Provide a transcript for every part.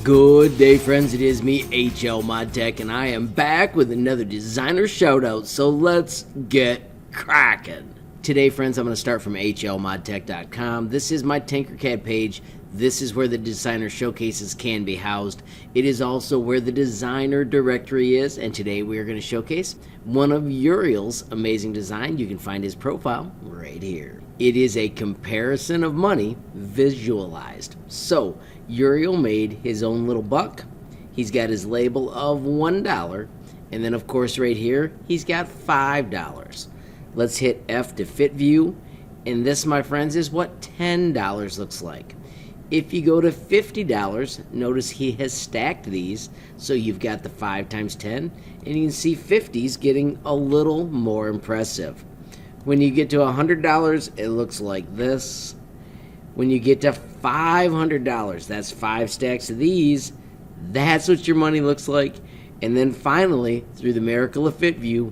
Good day, friends. It is me, HLModTech, and I am back with another designer shoutout. So let's get cracking. Today, friends, I'm going to start from HLModTech.com. This is my Tinkercad page. This is where the designer showcases can be housed. It is also where the designer directory is, and today we are going to showcase one of Uriel's amazing design. You can find his profile right here. It is a comparison of money visualized. So Uriel made his own little buck. He's got his label of $1, and then of course right here he's got $5. Let's hit F to fit view, and this, my friends, is what $10 looks like. If you go to $50, notice he has stacked these, so you've got the 5 times 10, and you can see 50's getting a little more impressive. When you get to $100, it looks like this. When you get to $500, that's 5 stacks of these, that's what your money looks like. And then finally, through the miracle of fit view,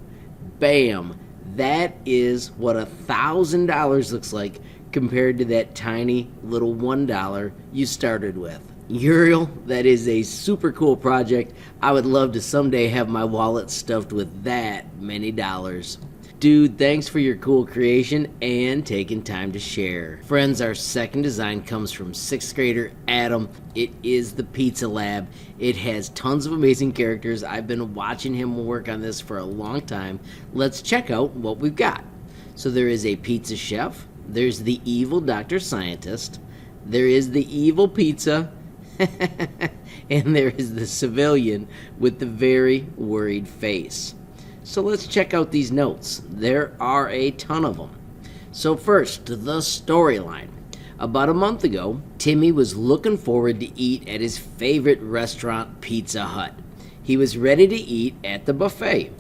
bam, that is what $1,000 looks like compared to that tiny little $1 you started with. Uriel, that is a super cool project. I would love to someday have my wallet stuffed with that many dollars. Dude, thanks for your cool creation and taking time to share. Friends, our second design comes from 6th grader Adam. It is the Pizza Lab. It has tons of amazing characters. I've been watching him work on this for a long time. Let's check out what we've got. So there is a pizza chef. There's the evil Dr. Scientist. There is the evil pizza. And there is the civilian with the very worried face. So let's check out these notes. There are a ton of them. So first, the storyline. About a month ago, Timmy was looking forward to eat at his favorite restaurant, Pizza Hut. He was ready to eat at the buffet.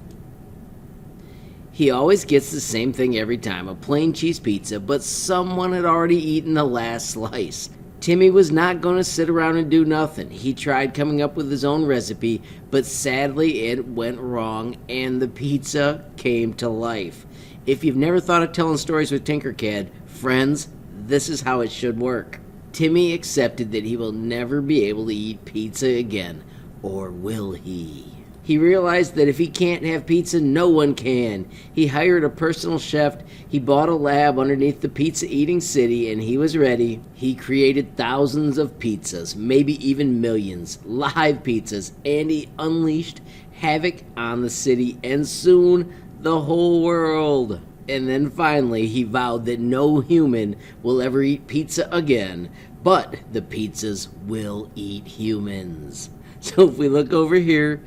He always gets the same thing every time, a plain cheese pizza, but someone had already eaten the last slice. Timmy was not going to sit around and do nothing. He tried coming up with his own recipe, but sadly it went wrong and the pizza came to life. If you've never thought of telling stories with Tinkercad, friends, this is how it should work. Timmy accepted that he will never be able to eat pizza again, or will he? He realized that if he can't have pizza, no one can. He hired a personal chef. He bought a lab underneath the pizza eating city, and he was ready. He created thousands of pizzas, maybe even millions, live pizzas, and he unleashed havoc on the city and soon the whole world. And then finally, he vowed that no human will ever eat pizza again, but the pizzas will eat humans. So if we look over here,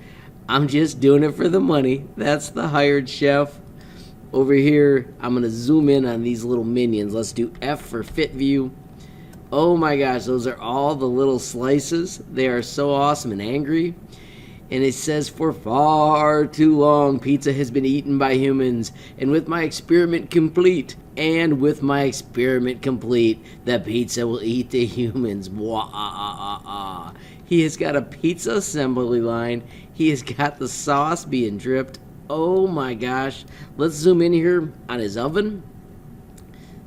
I'm just doing it for the money. That's the hired chef. Over here, I'm going to zoom in on these little minions. Let's do F for fit view. Oh my gosh, those are all the little slices. They are so awesome and angry. And it says, for far too long, pizza has been eaten by humans. And with my experiment complete, the pizza will eat the humans. Wah-ah-ah-ah-ah. He has got a pizza assembly line. He has got the sauce being dripped. Oh my gosh. Let's zoom in here on his oven.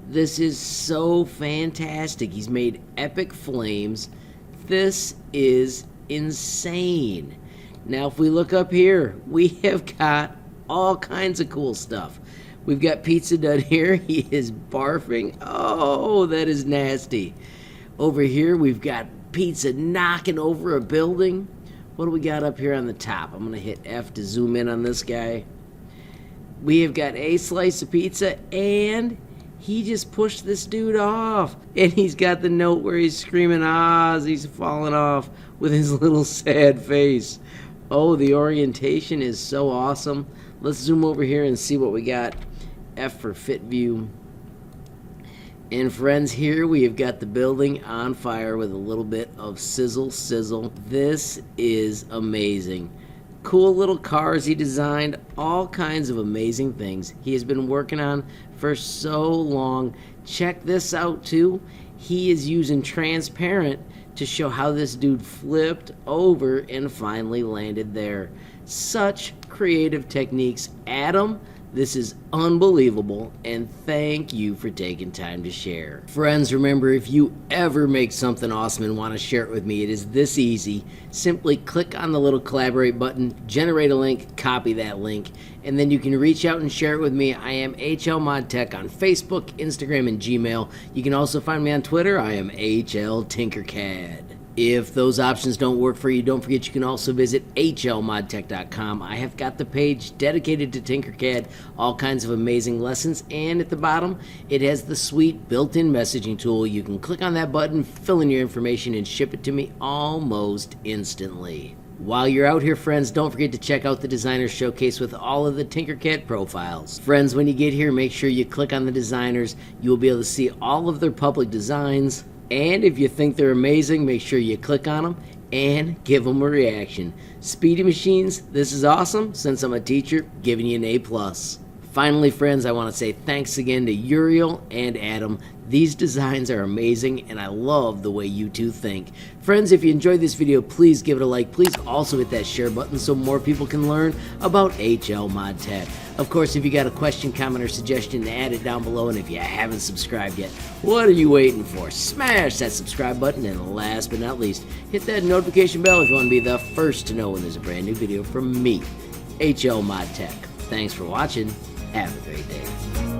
This is so fantastic. He's made epic flames. This is insane. Now if we look up here, we have got all kinds of cool stuff. We've got pizza done here. He is barfing. Oh, that is nasty. Over here we've got pizza knocking over a building. What do we got up here on the top? I'm going to hit F to zoom in on this guy. We have got a slice of pizza, and he just pushed this dude off. And he's got the note where he's screaming, ah, as he's falling off with his little sad face. Oh, the orientation is so awesome. Let's zoom over here and see what we got. F for fit view. And friends, here we have got the building on fire with a little bit of sizzle. This is amazing. Cool little cars he designed, all kinds of amazing things he has been working on for so long. Check this out too. He is using transparent to show how this dude flipped over and finally landed there. Such creative techniques. Adam, This is unbelievable, and thank you for taking time to share. Friends, remember, if you ever make something awesome and want to share it with me, it is this easy. Simply click on the little collaborate button, generate a link, copy that link, and then you can reach out and share it with me. I am HLModTech on Facebook, Instagram, and Gmail. You can also find me on Twitter. I am Tinkercad. If those options don't work for you, don't forget you can also visit HLModTech.com. I have got the page dedicated to Tinkercad, all kinds of amazing lessons, and at the bottom, it has the sweet built-in messaging tool. You can click on that button, fill in your information, and ship it to me almost instantly. While you're out here, friends, don't forget to check out the Designer Showcase with all of the Tinkercad profiles. Friends, when you get here, make sure you click on the designers. You will be able to see all of their public designs. And if you think they're amazing, make sure you click on them and give them a reaction. Speedy Machines, this is awesome. Since I'm a teacher, giving you an A+. Finally, friends, I want to say thanks again to Uriel and Adam. These designs are amazing, and I love the way you two think. Friends, if you enjoyed this video, please give it a like. Please also hit that share button so more people can learn about HLModTech. Of course, if you got a question, comment, or suggestion, add it down below. And if you haven't subscribed yet, what are you waiting for? Smash that subscribe button, and last but not least, hit that notification bell if you want to be the first to know when there's a brand new video from me, HLModTech. Thanks for watching. Have a great day.